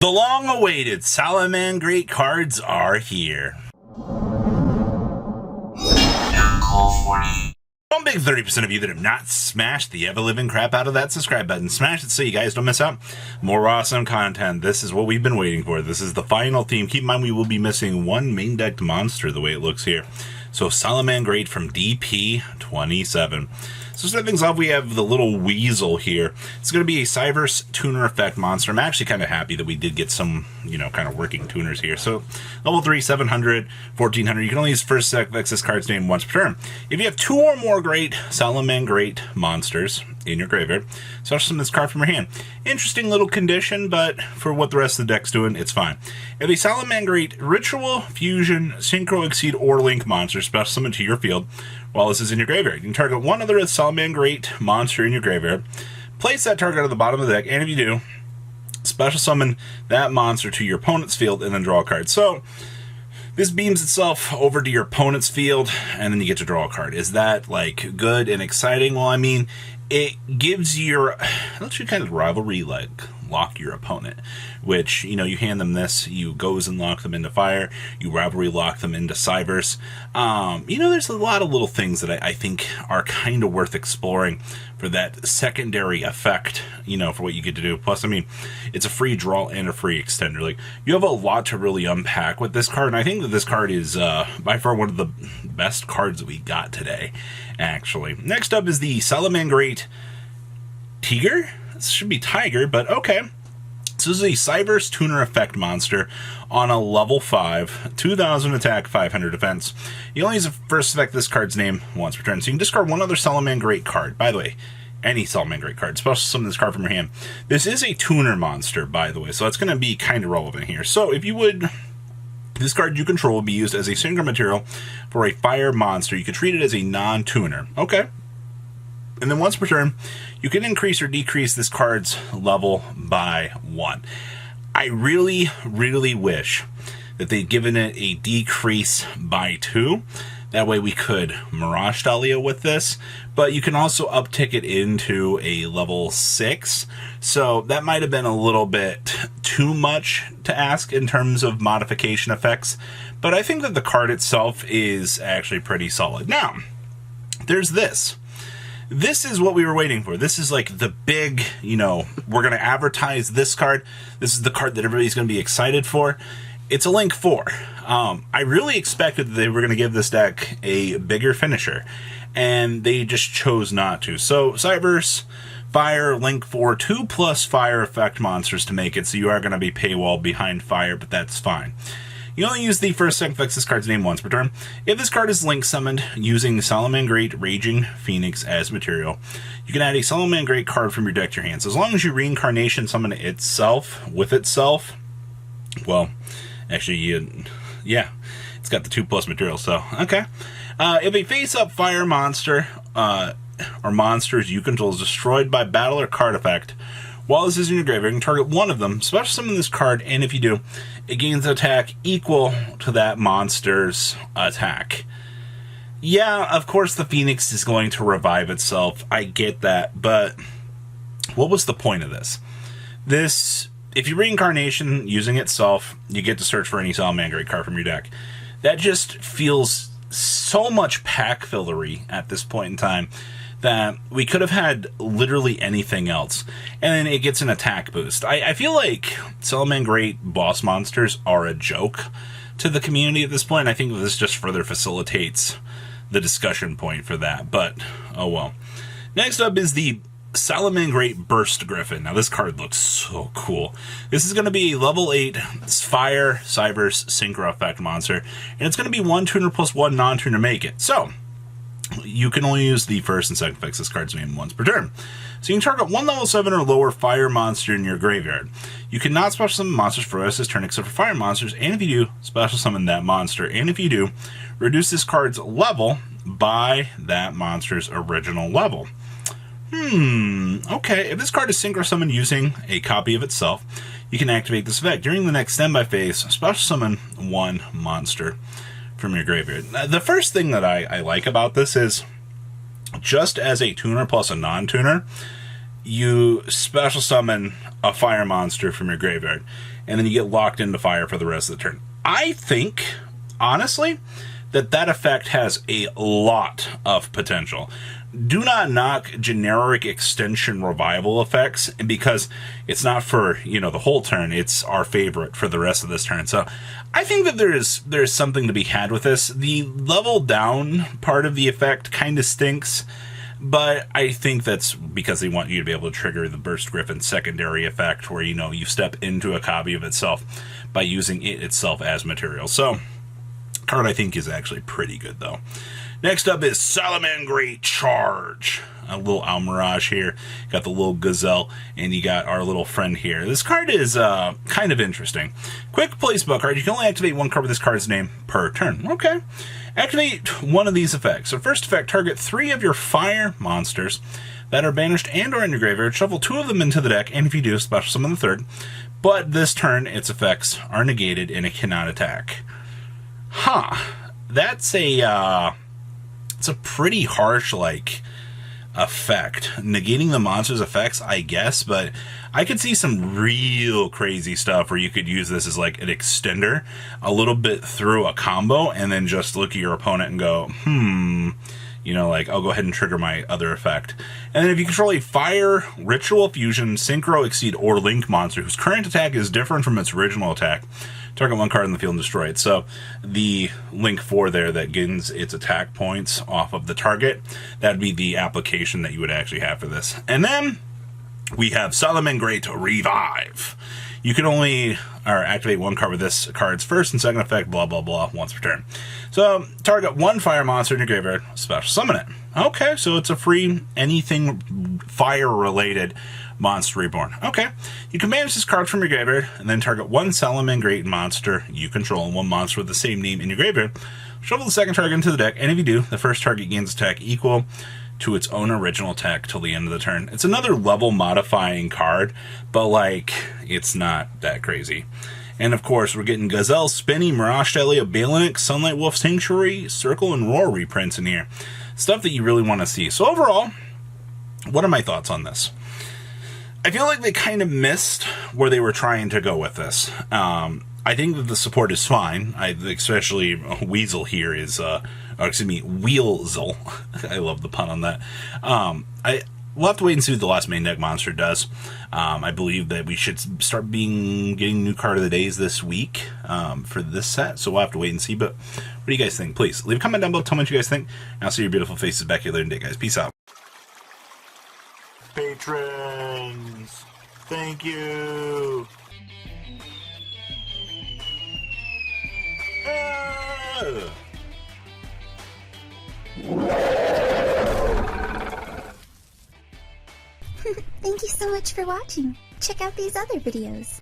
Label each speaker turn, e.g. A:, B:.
A: The long-awaited Salamangreat cards are here. One big 30% of you that have not smashed the ever-living crap out of that subscribe button. Smash it so you guys don't miss out. More awesome content. This is what we've been waiting for. This is the final theme. Keep in mind we will be missing one main decked monster the way it looks here. So Salamangreat from DP27. So to start things off, we have the little weasel here. It's going to be a Cyverse tuner effect monster. I'm actually kind of happy that we did get some, kind of working tuners here. So level 3, 700, 1400. You can only use first effects this card's name once per turn. If you have 2 or more great Salamangreat monsters in your graveyard, special summon this card from your hand. Interesting little condition, but for what the rest of the deck's doing, it's fine. If a Salamangreat Ritual, Fusion, Synchro, Exceed, or Link monster special summon to your field while this is in your graveyard, you can target one other Salamangreat monster in your graveyard, place that target at the bottom of the deck, and if you do, special summon that monster to your opponent's field and then draw a card. So this beams itself over to your opponent's field, and then you get to draw a card. Is that, good and exciting? Well, I mean, it gives your, lets you kind of rivalry, lock your opponent, which, you hand them this, you goes and lock them into fire, you rivalry lock them into Cyverse. There's a lot of little things that I think are kind of worth exploring for that secondary effect, for what you get to do. Plus, I mean, it's a free draw and a free extender. You have a lot to really unpack with this card, and I think that this card is by far one of the best cards that we got today, actually. Next up is the Salamangreat Tiger? This should be Tiger, but okay. So this is a Cyverse tuner effect monster on a level 5, 2000 attack, 500 defense. You only use the first effect this card's name once per turn. So you can discard one other Salamangreat card. By the way, any Salamangreat card, special summon this card from your hand. This is a tuner monster, by the way, so that's going to be kind of relevant here. So if you would, this card you control will be used as a synchro material for a fire monster. You could treat it as a non-tuner. Okay. And then once per turn, you can increase or decrease this card's level by 1. I really, really wish that they'd given it a decrease by 2. That way we could Mirage Dahlia with this. But you can also uptick it into a level 6. So that might have been a little bit too much to ask in terms of modification effects. But I think that the card itself is actually pretty solid. Now, there's this. This is what we were waiting for. This is the big, we're going to advertise this card. This is the card that everybody's going to be excited for. It's a Link 4. I really expected that they were going to give this deck a bigger finisher, and they just chose not to. So, Cyverse, Fire, Link 4, 2+ fire effect monsters to make it, so you are going to be paywall behind fire, but that's fine. You only use the first effect this card's name once per turn. If this card is link summoned using Salamangreat Raging Phoenix as material, you can add a Salamangreat card from your deck to your hand. So as long as you reincarnation summon itself with itself, well, actually, it's got the 2+ material, so, okay. If a face-up fire monster or monsters you control is destroyed by battle or card effect, while this is in your graveyard, you can target one of them, special summon this card, and if you do, it gains an attack equal to that monster's attack. Yeah, of course the Phoenix is going to revive itself. I get that, but what was the point of this? If you reincarnation using itself, you get to search for any Salamangreat card from your deck. That just feels so much pack fillery at this point in time that we could have had literally anything else. And then it gets an attack boost. I feel like Salamangreat boss monsters are a joke to the community at this point. I think this just further facilitates the discussion point for that. But, oh well. Next up is the Salamangreat Burst Griffin. Now this card looks so cool. This is going to be a level 8 Fire Cyverse Synchro effect monster. And it's going to be 1 tuner plus 1 non-tuner make it. So you can only use the first and second effects this card's name once per turn. So you can target one level 7 or lower fire monster in your graveyard. You cannot special summon monsters for the rest of this turn except for fire monsters, and if you do, special summon that monster. And if you do, reduce this card's level by that monster's original level. Okay. If this card is synchro summoned using a copy of itself, you can activate this effect. During the next standby phase, special summon one monster from your graveyard. The first thing that I like about this is, just as a tuner plus a non-tuner, you special summon a fire monster from your graveyard. and then you get locked into fire for the rest of the turn. I think, honestly, that effect has a lot of potential. Do not knock generic extension revival effects, because it's not for, you know, the whole turn. It's our favorite for the rest of this turn. So I think that there's something to be had with this. The level down part of the effect kind of stinks, but I think that's because they want you to be able to trigger the Burst Griffin secondary effect, where, you know, you step into a copy of itself by using it itself as material. So card I think is actually pretty good, though. Next up is Salamangreat Charge. A little Almirage here. Got the little Gazelle, and you got our little friend here. This card is kind of interesting. Quick play spell card. You can only activate one card with this card's name per turn. Okay. Activate one of these effects. So first effect, target 3 of your fire monsters that are banished and or in your graveyard. Shuffle 2 of them into the deck, and if you do, special summon the third. But this turn, its effects are negated and it cannot attack. Huh. That's it's a pretty harsh, like, effect. Negating the monster's effects, I guess, but I could see some real crazy stuff where you could use this as, like, an extender a little bit through a combo, and then just look at your opponent and go, you know, like, I'll go ahead and trigger my other effect. And then if you control a Fire, Ritual Fusion, Synchro, Exceed, or Link monster whose current attack is different from its original attack, target one card in the field and destroy it. So the Link 4 there that gains its attack points off of the target, that would be the application that you would actually have for this. And then we have Salamangreat Revive. You can only activate one card with this card's first and second effect, blah, blah, blah, once per turn. So target one fire monster in your graveyard, special summon it. Okay, so it's a free anything fire-related monster reborn. Okay, you can manage this card from your graveyard, and then target one Salamangreat monster you control and one monster with the same name in your graveyard. Shuffle the second target into the deck, and if you do, the first target gains attack equal to its own original attack till the end of the turn. It's another level modifying card, but, like, it's not that crazy. And of course, we're getting Gazelle, Spinny, Mirage Telly, Balinic, Sunlight Wolf, Sanctuary, Circle, and Roar reprints in here. Stuff that you really want to see. So overall, what are my thoughts on this? I feel like they kind of missed where they were trying to go with this. I think that the support is fine. Especially Weasel here is, Weasel. I love the pun on that. We'll have to wait and see what the last main deck monster does. I believe that we should start getting new card of the days this week for this set, so we'll have to wait and see. But what do you guys think? Please leave a comment down below. Tell me what you guys think. And I'll see your beautiful faces back here later today, guys. Peace out. Patrons, thank you.
B: Thank you so much for watching. Check out these other videos.